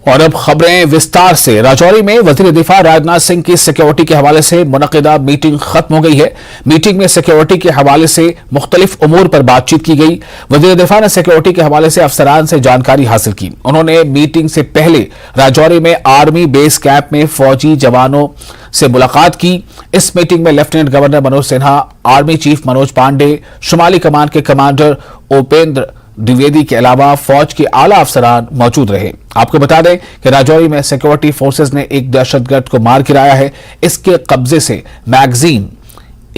और अब खबरें विस्तार से। राजौरी में वजीर दिफा राजनाथ सिंह की सिक्योरिटी के हवाले से मुनक़िदा मीटिंग खत्म हो गई है। मीटिंग में सिक्योरिटी के हवाले से मुख्तलिफ उमूर पर बातचीत की गई। वजीर दिफा ने सिक्योरिटी के हवाले से अफसरान से जानकारी हासिल की। उन्होंने मीटिंग से पहले राजौरी में आर्मी बेस कैंप में फौजी जवानों से मुलाकात की। इस मीटिंग में lieutenant governor Manoj Sinha, army chief Manoj Pandey, शुमाली कमान के कमांडर उपेंद्र द्विवेदी के अलावा फौज के आला अफसरान मौजूद रहे। आपको बता दें कि राजौरी में सिक्योरिटी फोर्सेस ने एक दहशतगर्द को मार गिराया है। इसके कब्जे से मैगजीन,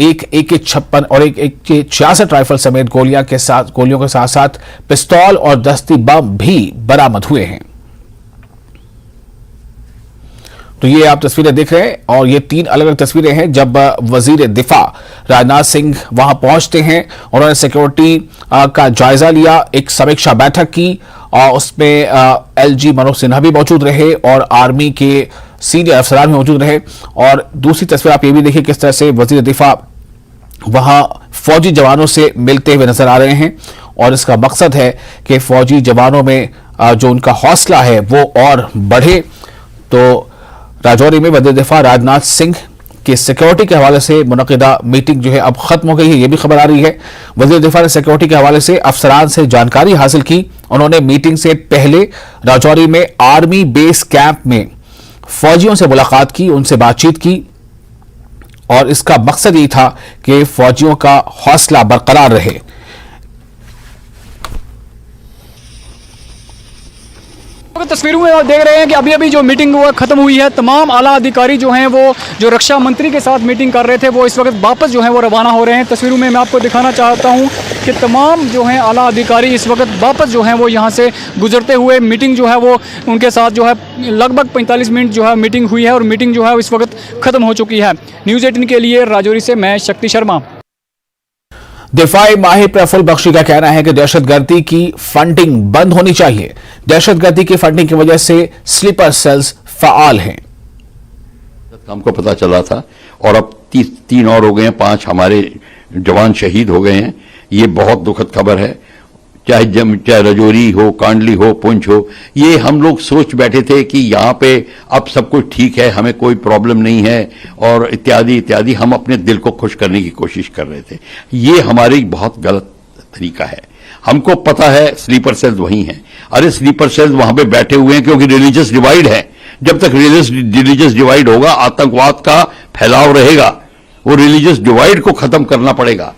एक AK-56 और एक AK-66 राइफल समेत गोलियों के साथ साथ पिस्तौल और दस्ती बम भी बरामद हुए हैं। तो ये आप तस्वीरें देख रहे हैं और ये 3 अलग अलग तस्वीरें हैं जब वजीर दिफा राजनाथ सिंह वहां पहुंचते हैं। उन्होंने सिक्योरिटी का जायजा लिया, एक समीक्षा बैठक की और उसमें LG मनोज सिन्हा भी मौजूद रहे और आर्मी के सीनियर अफसरान भी मौजूद रहे। और दूसरी तस्वीर आप ये भी देखिए किस तरह से वजीर दिफा वहां फौजी जवानों से मिलते हुए नजर आ रहे हैं और इसका मकसद है कि फौजी जवानों में जो उनका हौसला है वो और बढ़े। तो राजौरी में वजीर दिफा राजनाथ सिंह की सिक्योरिटी के हवाले से मुनक़िदा मीटिंग जो है अब खत्म हो गई है, ये भी खबर आ रही है। वजीर दिफा ने सिक्योरिटी के हवाले से अफसरान से जानकारी हासिल की। उन्होंने मीटिंग से पहले राजौरी में आर्मी बेस कैंप में फौजियों से मुलाकात की, उनसे बातचीत की और इसका मकसद ये था कि फौजियों का हौसला बरकरार रहे। तस्वीरों में आप देख रहे हैं कि अभी अभी जो मीटिंग वो खत्म हुई है। तमाम आला अधिकारी जो हैं वो जो रक्षा मंत्री के साथ मीटिंग कर रहे थे वो इस वक्त वापस जो हैं वो रवाना हो रहे हैं। तस्वीरों में मैं आपको दिखाना चाहता हूं कि तमाम जो हैं आला अधिकारी इस वक्त वापस जो हैं वो यहां से गुजरते हुए मीटिंग जो है वो उनके साथ जो है लगभग 45 मिनट जो है मीटिंग हुई है और मीटिंग जो है इस वक्त खत्म हो चुकी है। न्यूज़ 18 के लिए राजौरी से मैं शक्ति शर्मा। दिफाई माहिर प्रफुल्ल बख्शी का कहना है कि दहशतगर्दी की फंडिंग बंद होनी चाहिए। दहशतगर्दी की फंडिंग की वजह से स्लीपर सेल्स फाल हैं। हमको पता चला था और अब 3 और हो गए हैं, 5 हमारे जवान शहीद हो गए हैं। ये बहुत दुखद खबर है। चाहे राजौरी हो, कांडली हो, पुंछ हो, ये हम लोग सोच बैठे थे कि यहाँ पे अब सब कुछ ठीक है, हमें कोई प्रॉब्लम नहीं है और इत्यादि इत्यादि। हम अपने दिल को खुश करने की कोशिश कर रहे थे। ये हमारी बहुत गलत तरीका है। हमको पता है स्लीपर सेल्स वही हैं। अरे स्लीपर सेल्स वहां पे बैठे हुए हैं क्योंकि रिलीजियस डिवाइड है। जब तक रिलीजियस डिवाइड होगा, आतंकवाद का फैलाव रहेगा। वो रिलीजियस डिवाइड को खत्म करना पड़ेगा।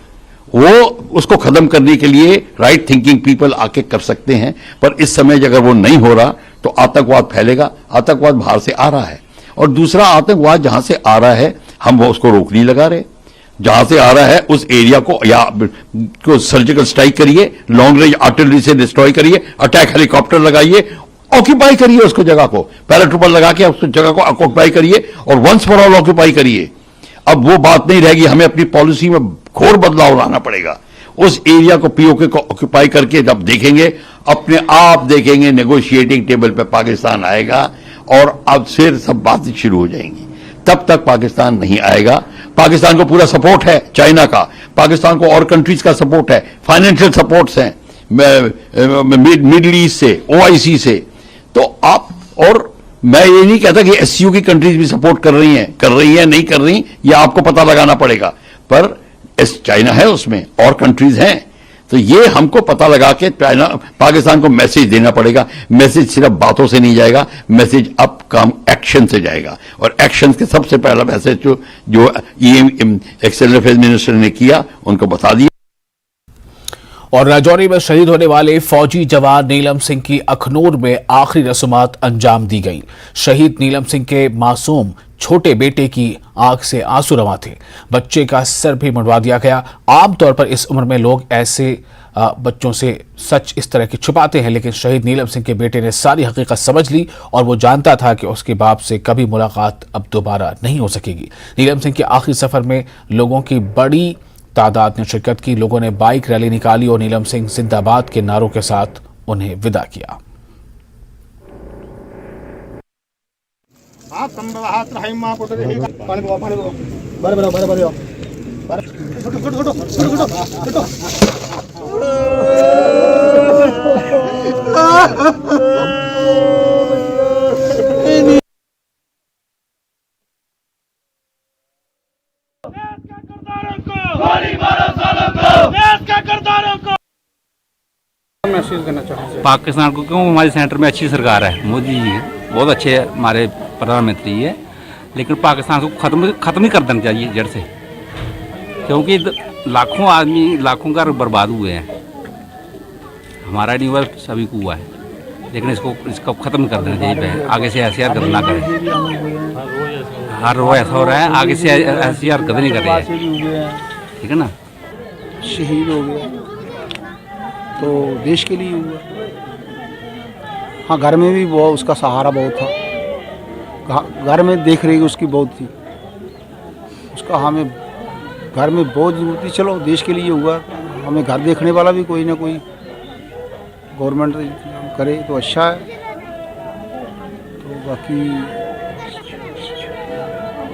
वो उसको खत्म करने के लिए राइट थिंकिंग पीपल आके कर सकते हैं, पर इस समय अगर वो नहीं हो रहा तो आतंकवाद फैलेगा। आतंकवाद बाहर से आ रहा है और दूसरा आतंकवाद जहां से आ रहा है हम वो उसको रोक नहीं लगा रहे। जहां से आ रहा है उस एरिया को या को सर्जिकल स्ट्राइक करिए, लॉन्ग रेंज आर्टिलरी से डिस्ट्रॉय करिए, अटैक हेलीकॉप्टर लगाइए, ऑक्यूपाई करिए उसको, जगह को पैराट्रूपर लगा के उस जगह को ऑक्यूपाई करिए और वंस फॉर ऑल ऑक्यूपाई करिए। अब वो बात नहीं रहेगी। हमें अपनी पॉलिसी में घोर बदलाव लाना पड़ेगा। उस एरिया को पीओके को ऑक्यूपाई करके जब देखेंगे, अपने आप देखेंगे नेगोशिएटिंग टेबल पे पाकिस्तान आएगा और अब फिर सब बातें शुरू हो जाएंगी। तब तक पाकिस्तान नहीं आएगा। पाकिस्तान को पूरा सपोर्ट है चाइना का, पाकिस्तान को और कंट्रीज का सपोर्ट है, फाइनेंशियल सपोर्ट्स हैं मिडिल ईस्ट से, OIC से। तो आप, और मैं ये नहीं कहता कि SCO की कंट्रीज भी सपोर्ट कर रही हैं नहीं कर रही, ये आपको पता लगाना पड़ेगा। पर चाइना है उसमें और कंट्रीज हैं, तो ये हमको पता लगा के पाकिस्तान को मैसेज देना पड़ेगा। मैसेज सिर्फ बातों से नहीं जाएगा, मैसेज अब काम एक्शन से जाएगा। और एक्शन के सबसे पहला मैसेज जो एक्सटर्नल अफेयर्स मिनिस्टर ने किया, उनको बता दिया। और राजौरी में शहीद होने वाले फौजी जवान नीलम सिंह की अखनूर में आखिरी रस्मात अंजाम दी गई। शहीद नीलम सिंह के मासूम छोटे बेटे की आंख से आंसू रवा थे। बच्चे का सर भी मुंडवा दिया गया। आमतौर पर इस उम्र में लोग ऐसे बच्चों से सच इस तरह के छुपाते हैं, लेकिन शहीद नीलम सिंह के बेटे ने सारी हकीकत समझ ली और वो जानता था कि उसके बाप से कभी मुलाकात अब दोबारा नहीं हो सकेगी। नीलम सिंह के आखिरी सफर में लोगों की बड़ी तादाद ने शिरकत की। लोगों ने बाइक रैली निकाली और नीलम सिंह जिंदाबाद के नारों के साथ उन्हें विदा किया। मैसेज देना चाहूँगा पाकिस्तान को? क्यों, हमारे सेंटर में अच्छी सरकार है, मोदी जी बहुत अच्छे हमारे प्रधानमंत्री है, लेकिन पाकिस्तान को खत्म ही कर देना चाहिए जड़ से, क्योंकि लाखों आदमी, लाखों घर बर्बाद हुए हैं। हमारा नहीं हुआ, सभी को हुआ है, लेकिन इसको खत्म कर देना चाहिए। आगे से ऐसी हरकत ना करें। हर रोज ऐसा हो रहा है, आगे से ऐसी हरकत नहीं कर रही है, ठीक है ना। शहीद हो गया तो देश के लिए हुआ। हाँ, घर में भी बहुत उसका सहारा बहुत था, घर में देख रही उसकी बहुत थी, उसका हमें घर में बहुत जरूरत थी। चलो देश के लिए हुआ, हमें घर देखने वाला भी कोई ना कोई गवर्नमेंट करे तो अच्छा है। तो बाकी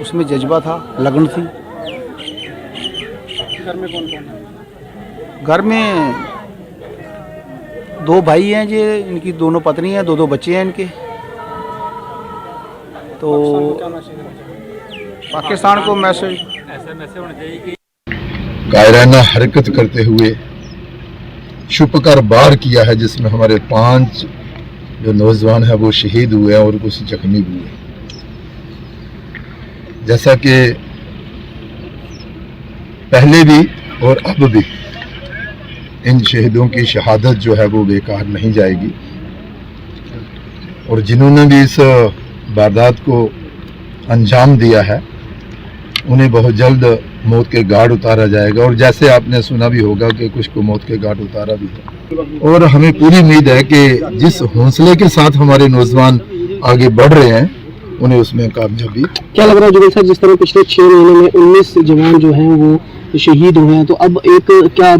उसमें जज्बा था, लगन थी। घर में कौन कौन है? घर में 2 भाई हैं जी, इनकी दोनों पत्नी हैं, 2 बच्चे हैं इनके। तो पाकिस्तान को मैसेज ऐसा मैसेज होना चाहिए कि कायराना हरकत करते हुए छुपकर वार किया है, जिसमें हमारे 5 जो नौजवान हैं वो शहीद हुए हैं और कुछ जख्मी भी हुए। जैसा कि पहले भी और अब भी इन शहीदों की शहादत जो है वो बेकार नहीं जाएगी, और जिन्होंने भी इस वारदात को अंजाम दिया है उन्हें बहुत जल्द मौत के घाट उतारा जाएगा। और जैसे आपने सुना भी होगा कि कुछ को मौत के घाट उतारा भी है, और हमें पूरी उम्मीद है कि जिस हौसले के साथ हमारे नौजवान आगे बढ़ रहे हैं उन्हें उसमें कामयाबी। क्या लग रहा है जुगल साहब, जिस तरह पिछले 6 महीने में 19 जवान जो हैं वो शहीद हुए हैं, तो अब एक क्या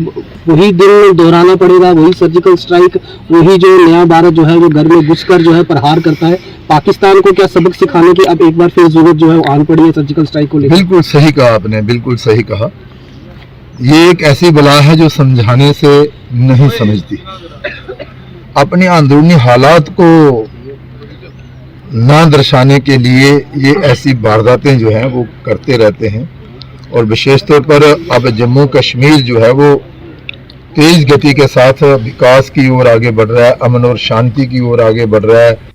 वही दिन दोहराना पड़ेगा, वही सर्जिकल स्ट्राइक, वही जो नया भारत जो है वो घर में घुसकर जो है प्रहार करता है, पाकिस्तान को क्या सबक सिखाने की अब एक बार फिर जरूरत जो है वो आन पड़ी है सर्जिकल स्ट्राइक को लेकर? बिल्कुल सही कहा आपने, बिल्कुल सही कहा। ये एक ऐसी बला है जो समझाने से नहीं समझती। अपने अंदरूनी हालात को ना दर्शाने के लिए ये ऐसी वारदातें जो हैं वो करते रहते हैं, और विशेष तौर पर अब जम्मू कश्मीर जो है वो तेज गति के साथ विकास की ओर आगे बढ़ रहा है, अमन और शांति की ओर आगे बढ़ रहा है।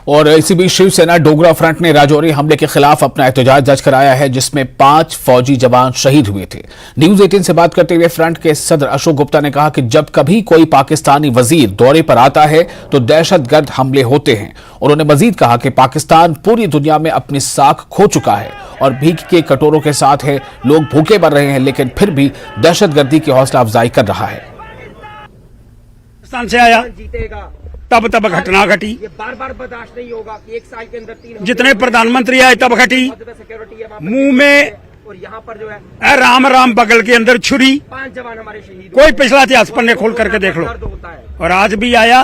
और इसी बीच शिवसेना डोगरा फ्रंट ने राजौरी हमले के खिलाफ अपना एहतजाज दर्ज कराया है, जिसमें 5 फौजी जवान शहीद हुए थे। न्यूज 18 से बात करते हुए फ्रंट के सदर अशोक गुप्ता ने कहा कि जब कभी कोई पाकिस्तानी वजीर दौरे पर आता है तो दहशतगर्द हमले होते हैं। उन्होंने मजीद कहा कि पाकिस्तान पूरी दुनिया में अपनी साख खो चुका है और भीख के कटोरों के साथ है, लोग भूखे मर रहे हैं, लेकिन फिर भी दहशतगर्दी की हौसला अफजाई कर रहा है। पाकिस्तान से आया तब घटना घटी, ये बार बार बर्दाश्त नहीं होगा कि 1 साल के अंदर 3 जितने प्रधानमंत्री आए तब घटी। मुंह में और यहाँ पर जो है राम राम बगल के अंदर छुरी। 5 जवान हमारे शहीद। कोई पिछला इतिहास पन्ने खोल करके देख लो। और आज भी आया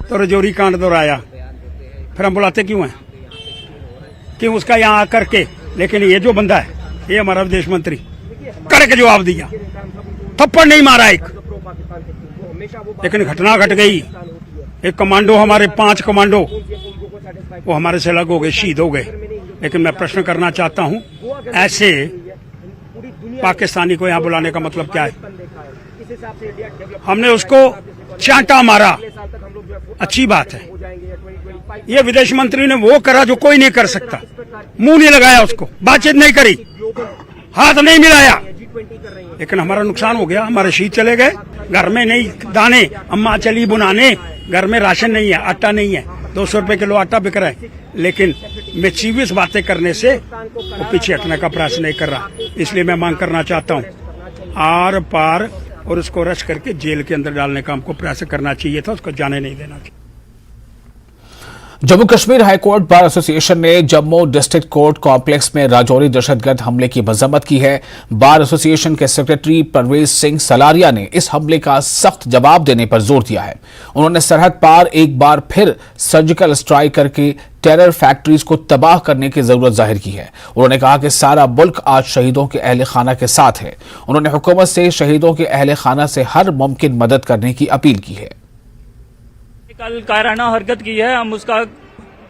तो रजौरी कांड दोहराया। फिर हम बुलाते क्यों हैं? क्यों उसका यहाँ आकर के? लेकिन ये जो बंदा है, ये हमारा विदेश मंत्री, कड़क जवाब दिया, थप्पड़ नहीं मारा एक, लेकिन घटना घट गई। एक कमांडो, हमारे 5 कमांडो वो हमारे से अलग हो गए, शहीद हो गए। लेकिन मैं प्रश्न करना चाहता हूं, ऐसे पाकिस्तानी को यहां बुलाने का मतलब क्या है? हमने उसको चांटा मारा, अच्छी बात है। ये विदेश मंत्री ने वो करा जो कोई नहीं कर सकता, मुंह नहीं लगाया, उसको बातचीत नहीं करी, हाथ नहीं मिलाया, लेकिन हमारा नुकसान हो गया। हमारे शहीद चले गए, घर में नहीं दाने, अम्मा चली बुनाने, घर में राशन नहीं है, आटा नहीं है, 200 रुपए किलो आटा बिक रहा है, लेकिन मिचीवियस बातें करने से वो पीछे हटने का प्रयास नहीं कर रहा। इसलिए मैं मांग करना चाहता हूँ आर पार, और उसको अरेस्ट करके जेल के अंदर डालने का हमको प्रयास करना चाहिए था, उसको जाने नहीं देना चाहिए। Jammu Kashmir high court bar association ने जम्मू डिस्ट्रिक्ट कोर्ट कॉम्प्लेक्स में राजौरी दहशतगर्द हमले की मजम्मत की है। बार एसोसिएशन के सेक्रेटरी परवेज सिंह सलारिया ने इस हमले का सख्त जवाब देने पर जोर दिया है। उन्होंने सरहद पार एक बार फिर सर्जिकल स्ट्राइक करके टेरर फैक्ट्रीज को तबाह करने की जरूरत जाहिर की है। उन्होंने कहा कि सारा मुल्क आज शहीदों के अहले खाना के साथ है। उन्होंने हुकूमत से शहीदों के अहले खाना से हर मुमकिन मदद करने की अपील की है। कल कायराना हरकत की है, हम उसका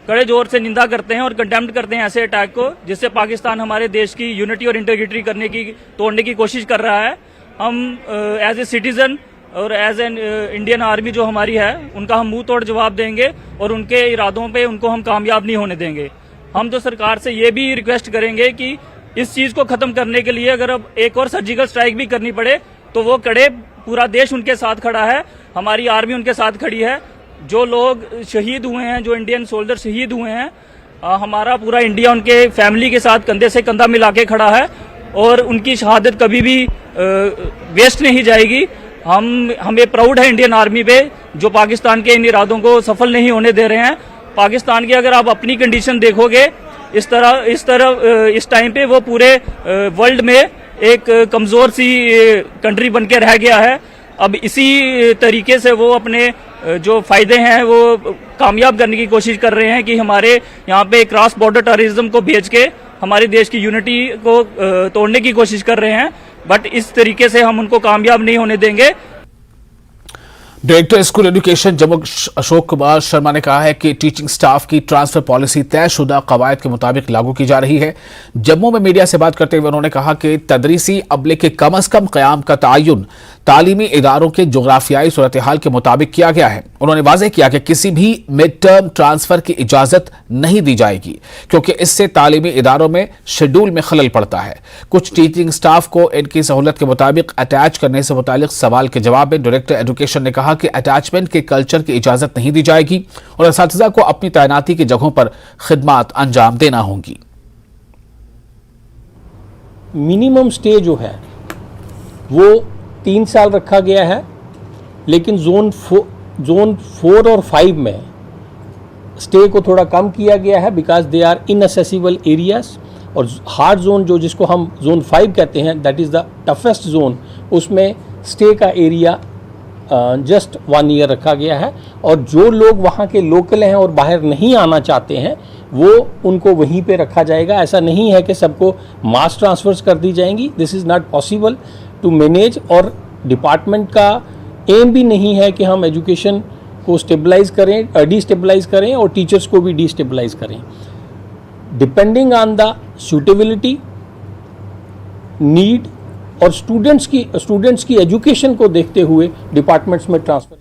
कड़े जोर से निंदा करते हैं और कंडेम्ड करते हैं ऐसे अटैक को, जिससे पाकिस्तान हमारे देश की यूनिटी और इंटीग्रिटी तोड़ने की कोशिश कर रहा है। हम एज ए सिटीजन और एज एन इंडियन आर्मी जो हमारी है उनका हम मुंह तोड़ जवाब देंगे और उनके इरादों पे उनको हम कामयाब नहीं होने देंगे। हम तो सरकार से ये भी रिक्वेस्ट करेंगे कि इस चीज को खत्म करने के लिए अगर अब एक और सर्जिकल स्ट्राइक भी करनी पड़े तो वो करे, पूरा देश उनके साथ खड़ा है, हमारी आर्मी उनके साथ खड़ी है। जो लोग शहीद हुए हैं, जो इंडियन सोल्जर शहीद हुए हैं, हमारा पूरा इंडिया उनके फैमिली के साथ कंधे से कंधा मिला के खड़ा है और उनकी शहादत कभी भी वेस्ट नहीं जाएगी। हमें प्राउड है इंडियन आर्मी पे जो पाकिस्तान के इन इरादों को सफल नहीं होने दे रहे हैं। पाकिस्तान की अगर आप अपनी कंडीशन देखोगे इस टाइम पे वो पूरे वर्ल्ड में एक कमजोर सी कंट्री बन के रह गया है। अब इसी तरीके से वो अपने जो फायदे हैं वो कामयाब करने की कोशिश कर रहे हैं कि हमारे यहाँ पे क्रॉस बॉर्डर टेररिज्म को भेज के हमारे देश की यूनिटी को तोड़ने की कोशिश कर रहे हैं, बट इस तरीके से हम उनको कामयाब नहीं होने देंगे। Director school education Jammu Ashok Kumar Sharma ने कहा है कि टीचिंग स्टाफ की ट्रांसफर पॉलिसी तयशुदा कवायद के मुताबिक लागू की जा रही है। जम्मू में मीडिया से बात करते हुए उन्होंने कहा कि तदरीसी अमले के कम अज कम क़याम का तयन तालीमी इदारों के जोग्राफियाई सूरत हाल के मुताबिक किया गया है। उन्होंने वाज़ेह किया कि किसी भी मिड टर्म ट्रांसफर की इजाजत नहीं दी जाएगी क्योंकि इससे तालीमी इदारों में शेड्यूल में खलल पड़ता है। कुछ टीचिंग स्टाफ को इनकी सहूलत के मुताबिक अटैच करने से मुतालिक सवाल के जवाब में डायरेक्टर एजुकेशन ने कहा कि अटैचमेंट के कल्चर की इजाजत नहीं दी जाएगी और असातिज़ा को अपनी तैनाती की जगहों पर खिदमात अंजाम देना होंगी। मिनिमम स्टे जो है वो 3 साल रखा गया है, लेकिन जोन 4 और 5 में स्टे को थोड़ा कम किया गया है because they are inaccessible areas. और हार्ड जोन जो जिसको हम जोन 5 कहते हैं, that is the toughest zone, उसमें स्टे का एरिया जस्ट 1 ईयर रखा गया है। और जो लोग वहाँ के लोकल हैं और बाहर नहीं आना चाहते हैं वो उनको वहीं पे रखा जाएगा। ऐसा नहीं है कि सबको मास ट्रांसफर्स कर दी जाएंगी, this is not possible to manage. और डिपार्टमेंट का एम भी नहीं है कि हम एजुकेशन को स्टेबलाइज करें, डिस्टेबलाइज करें और टीचर्स को भी डिस्टेबलाइज करें। Depending on the suitability, need और स्टूडेंट्स की एजुकेशन को देखते हुए डिपार्टमेंट्स में ट्रांसफर